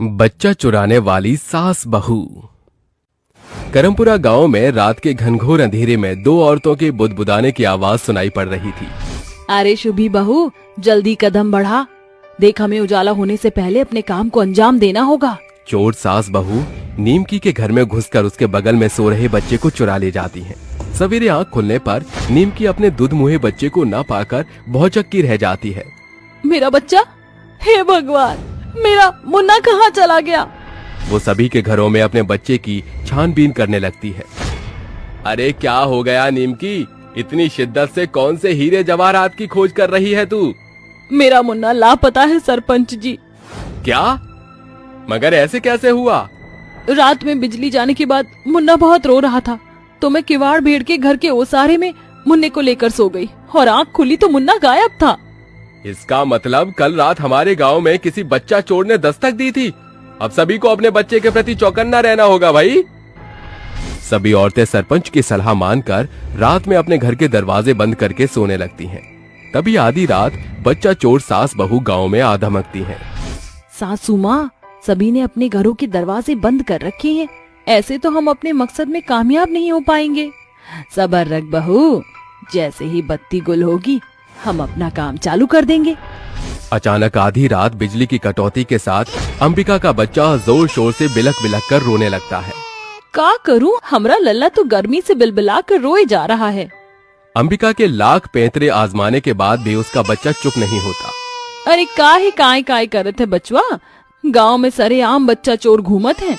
बच्चा चुराने वाली सास बहू। करमपुरा गांव में रात के घनघोर अंधेरे में दो औरतों के बुदबुदाने की आवाज सुनाई पड़ रही थी। अरे शुभी बहू, जल्दी कदम बढ़ा, देख हमें उजाला होने से पहले अपने काम को अंजाम देना होगा। चोर सास बहू नीमकी के घर में घुसकर उसके बगल में सो रहे बच्चे को चुरा ले जाती हैं। सवेरे आंख खुलने पर नीमकी अपने दूध मुहे बच्चे को न पाकर भौचक्की रह जाती है। मेरा बच्चा, हे भगवान, मेरा मुन्ना कहाँ चला गया? वो सभी के घरों में अपने बच्चे की छानबीन करने लगती है। अरे क्या हो गया नीमकी, इतनी शिद्दत से कौन से हीरे जवाहरात की खोज कर रही है तू? मेरा मुन्ना लापता है सरपंच जी। क्या? मगर ऐसे कैसे हुआ? रात में बिजली जाने के बाद मुन्ना बहुत रो रहा था, तो मैं किवाड़ भेड़ के घर के ओसारे में मुन्ने को लेकर सो गई और आँख खुली तो मुन्ना गायब था। इसका मतलब कल रात हमारे गांव में किसी बच्चा चोर ने दस्तक दी थी। अब सभी को अपने बच्चे के प्रति चौकन्ना रहना होगा भाई। सभी औरतें सरपंच की सलाह मानकर रात में अपने घर के दरवाजे बंद करके सोने लगती हैं। तभी आधी रात बच्चा चोर सास बहू गांव में आ धमकती हैं। सासू माँ, सभी ने अपने घरों के दरवाजे बंद कर रखे हैं, ऐसे तो हम अपने मकसद में कामयाब नहीं हो पाएंगे। सबर रख बहू, जैसे ही बत्ती गुल होगी हम अपना काम चालू कर देंगे। अचानक आधी रात बिजली की कटौती के साथ अंबिका का बच्चा जोर शोर से बिलक बिलक कर रोने लगता है। का करूं, हमरा लल्ला तो गर्मी से बिलबिला कर रोए जा रहा है। अंबिका के लाख पैंतरे आजमाने के बाद भी उसका बच्चा चुप नहीं होता। अरे काहे काय करत है बचवा, गांव में सरेआम बच्चा चोर घूमत है।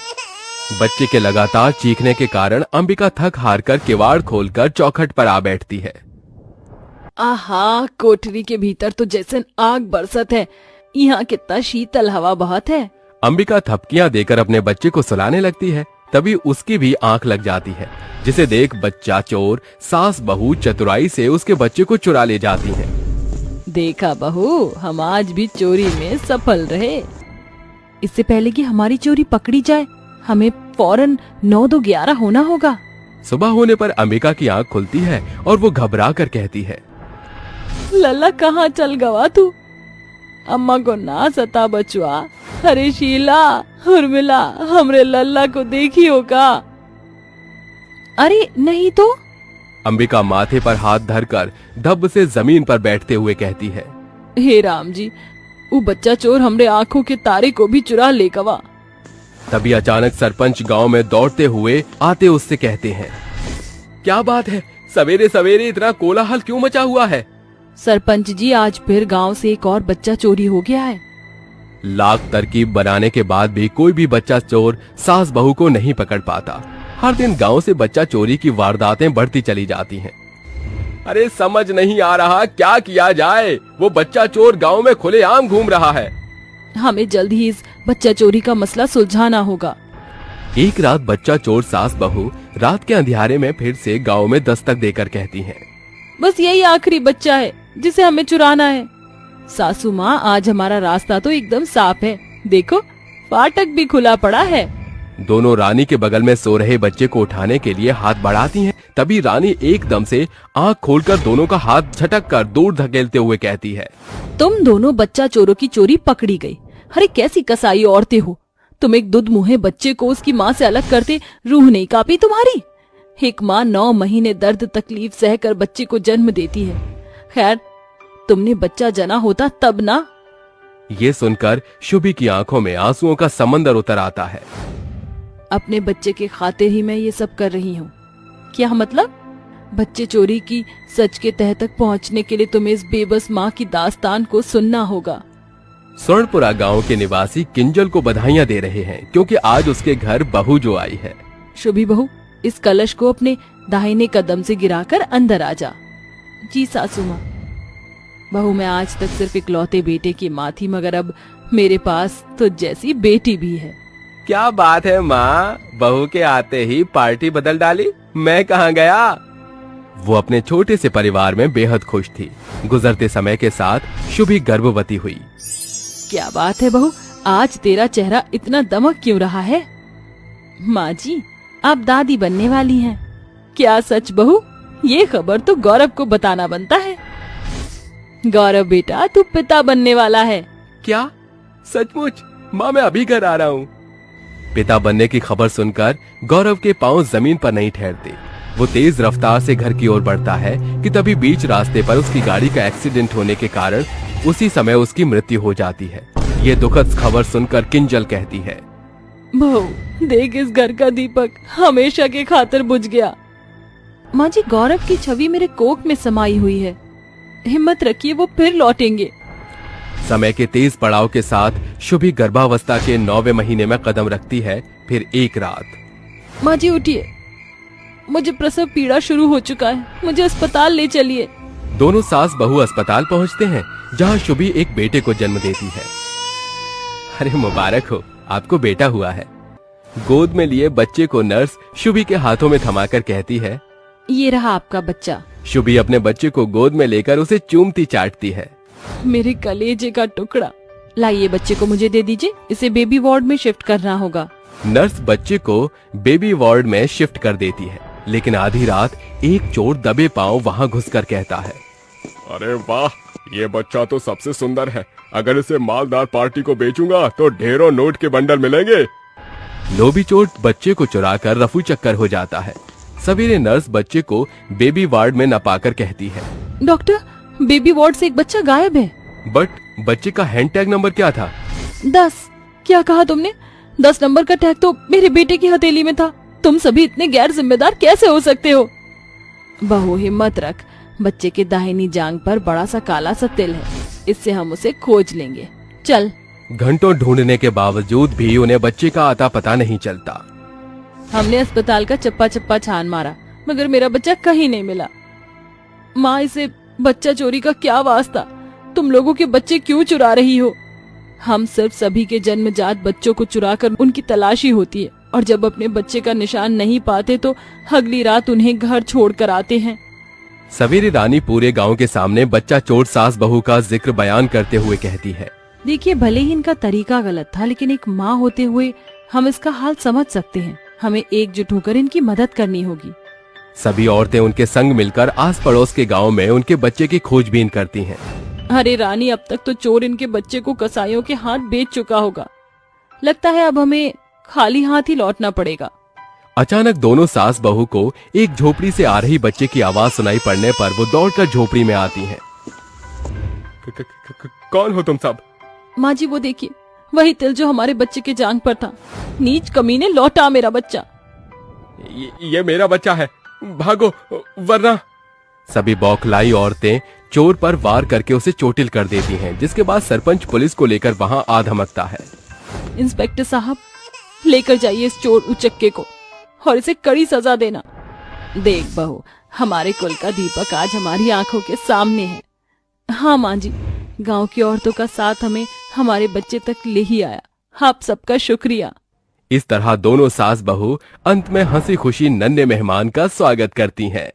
बच्चे के लगातार चीखने के कारण अंबिका थक हार कर किवाड़ खोलकर चौखट पर आ बैठती है। आहा, कोठरी के भीतर तो जैसे आग बरसत है, यहाँ कितना शीतल हवा बहुत है। अंबिका थपकियां देकर अपने बच्चे को सुलाने लगती है। तभी उसकी भी आंख लग जाती है, जिसे देख बच्चा चोर सास बहू चतुराई से उसके बच्चे को चुरा ले जाती हैं। देखा बहू, हम आज भी चोरी में सफल रहे। इससे पहले कि हमारी चोरी पकड़ी जाए, हमें फौरन 9-2-11 होना होगा। सुबह होने पर अंबिका की आंख खुलती है और वो घबरा कर कहती है, लल्ला कहाँ चल गवा तू? अम्मा को ना सता बचवा। अरे शीला, उर्मिला, हमरे लल्ला को देखी होगा? अरे नहीं तो। अंबिका माथे पर हाथ धरकर धब से जमीन पर बैठते हुए कहती है, हे राम जी, वो बच्चा चोर हमरे आँखों के तारे को भी चुरा ले गवा। तभी अचानक सरपंच गांव में दौड़ते हुए आते उससे कहते हैं, क्या बात है, सवेरे सवेरे इतना कोलाहल क्यों मचा हुआ है? सरपंच जी, आज फिर गांव से एक और बच्चा चोरी हो गया है। लाख तरकीब बनाने के बाद भी कोई भी बच्चा चोर सास बहू को नहीं पकड़ पाता। हर दिन गांव से बच्चा चोरी की वारदातें बढ़ती चली जाती हैं। अरे समझ नहीं आ रहा क्या किया जाए, वो बच्चा चोर गांव में खुलेआम घूम रहा है। हमें जल्द ही इस बच्चा चोरी का मसला सुलझाना होगा। एक रात बच्चा चोर सास बहू रात के अंधियारे में फिर से गांव में दस्तक देकर कहती हैं, बस यही आखिरी बच्चा है जिसे हमें चुराना है। सासू माँ, आज हमारा रास्ता तो एकदम साफ है, देखो फाटक भी खुला पड़ा है। दोनों रानी के बगल में सो रहे बच्चे को उठाने के लिए हाथ बढ़ाती हैं। तभी रानी एकदम से आंख खोलकर दोनों का हाथ झटक कर दूर धकेलते हुए कहती है, तुम दोनों बच्चा चोरों की चोरी पकड़ी गई। अरे कैसी कसाई औरतें हो तुम, एक दूध मुहे बच्चे को उसकी माँ से अलग करते रूह नहीं कांपी तुम्हारी? एक माँ 9 महीने दर्द तकलीफ सहकर बच्चे को जन्म देती है। खैर, तुमने बच्चा जना होता तब ना। ये सुनकर शुभी की आंखों में आंसुओं का समंदर उतर आता है। अपने बच्चे के खातिर ही मैं ये सब कर रही हूँ। क्या मतलब? बच्चे चोरी की सच के तह तक पहुँचने के लिए तुम्हें इस बेबस माँ की दास्तान को सुनना होगा। स्वर्णपुरा गांव के निवासी किंजल को बधाइयां दे रहे हैं, क्योंकि आज उसके घर बहू जो आई है। शुभी बहू, इस कलश को अपने दाहिने कदम से गिराकर अंदर आ जा। जी सासू माँ। बहू, मैं आज तक सिर्फ इकलौते बेटे की माँ थी, मगर अब मेरे पास तो जैसी बेटी भी है। क्या बात है माँ, बहू के आते ही पार्टी बदल डाली। मैं कहाँ गया? वो अपने छोटे से परिवार में बेहद खुश थी। गुजरते समय के साथ शुभी गर्भवती हुई। क्या बात है बहू, आज तेरा चेहरा इतना दमक क्यों रहा है? माँ जी, आप दादी बनने वाली हैं। क्या सच बहू? ये खबर तो गौरव को बताना बनता है। गौरव बेटा, तू पिता बनने वाला है। क्या? सचमुच? माँ मैं अभी घर आ रहा हूँ। पिता बनने की खबर सुनकर गौरव के पांव जमीन पर नहीं ठहरते। वो तेज रफ्तार से घर की ओर बढ़ता है कि तभी बीच रास्ते पर उसकी गाड़ी का एक्सीडेंट होने के कारण उसी समय उसकी मृत्यु हो जाती है। ये दुखद खबर सुनकर किंजल कहती है, बहू देख इस घर का दीपक हमेशा के खातिर बुझ गया। माँ जी, गौरव की छवि मेरे कोख में समाई हुई है, हिम्मत रखिए वो फिर लौटेंगे। समय के तेज पड़ाव के साथ शुभी गर्भावस्था के 9वें महीने में कदम रखती है। फिर एक रात। माँ जी उठिए, मुझे प्रसव पीड़ा शुरू हो चुका है, मुझे अस्पताल ले चलिए। दोनों सास बहू अस्पताल पहुंचते हैं, जहां शुभी एक बेटे को जन्म देती है। अरे मुबारक हो, आपको बेटा हुआ है। गोद में लिए बच्चे को नर्स शुभी के हाथों में थमाकर कहती है, ये रहा आपका बच्चा। शुभी अपने बच्चे को गोद में लेकर उसे चूमती चाटती है। मेरे कलेजे का टुकड़ा, लाइए बच्चे को मुझे दे दीजिए, इसे बेबी वार्ड में शिफ्ट करना होगा। नर्स बच्चे को बेबी वार्ड में शिफ्ट कर देती है, लेकिन आधी रात एक चोर दबे पांव वहां घुसकर कहता है, अरे वाह, ये बच्चा तो सबसे सुंदर है। अगर इसे मालदार पार्टी को बेचूंगा तो ढेरों नोट के बंडल मिलेंगे। लोभी चोर बच्चे को चुराकर रफू चक्कर हो जाता है। सवेरे नर्स बच्चे को बेबी वार्ड में न पाकर कहती है, डॉक्टर बेबी वार्ड से एक बच्चा गायब है। बट बच्चे का हैंड टैग नंबर क्या था? 10। क्या कहा तुमने? 10 नंबर का टैग तो मेरे बेटे की हथेली में था। तुम सभी इतने गैर जिम्मेदार कैसे हो सकते हो? बहू हिम्मत रख, बच्चे के दाहिनी जांघ पर बड़ा सा काला सा तिल है, इससे हम उसे खोज लेंगे। चल। घंटों ढूंढने के बावजूद भी उन्हें बच्चे का आता पता नहीं चलता। हमने अस्पताल का चप्पा चप्पा छान मारा, मगर मेरा बच्चा कहीं नहीं मिला। माँ, इसे बच्चा चोरी का क्या वास्ता? तुम लोगों के बच्चे क्यों चुरा रही हो? हम सिर्फ सभी के जन्मजात बच्चों को चुराकर उनकी तलाशी होती है, और जब अपने बच्चे का निशान नहीं पाते तो अगली रात उन्हें घर छोड़कर आते हैं। सवेरे रानी पूरे गांव के सामने बच्चा चोर सास बहू का जिक्र बयान करते हुए कहती है, देखिए भले ही इनका तरीका गलत था, लेकिन एक माँ होते हुए हम इसका हाल समझ सकते हैं। हमें एकजुट होकर इनकी मदद करनी होगी। सभी औरतें उनके संग मिलकर आस पड़ोस के गांव में उनके बच्चे की खोजबीन करती हैं। अरे रानी, अब तक तो चोर इनके बच्चे को कसाईयों के हाथ बेच चुका होगा। लगता है अब हमें खाली हाथ ही लौटना पड़ेगा। अचानक दोनों सास बहू को एक झोपड़ी से आ रही बच्चे की आवाज सुनाई पड़ने पर वो दौड़कर झोपड़ी में आती हैं। कौन हो तुम सब? माँ जी वो देखिए, वही तिल जो हमारे बच्चे के जांघ पर था। नीच कमीने, लौटा मेरा बच्चा। ये मेरा बच्चा है, भागो वरना। सभी बौखलाई औरतें चोर पर वार करके उसे चोटिल कर देती हैं, जिसके बाद सरपंच पुलिस को लेकर वहां आ धमकता है। इंस्पेक्टर साहब, लेकर जाइए इस चोर उचक्के को और इसे कड़ी सजा देना। देख बहू, हमारे कुल का दीपक आज हमारी आंखों के सामने है। हाँ माँ जी, गांव की औरतों का साथ हमें हमारे बच्चे तक ले ही आया। आप सबका शुक्रिया। इस तरह दोनों सास बहू अंत में हंसी खुशी नन्हे मेहमान का स्वागत करती हैं।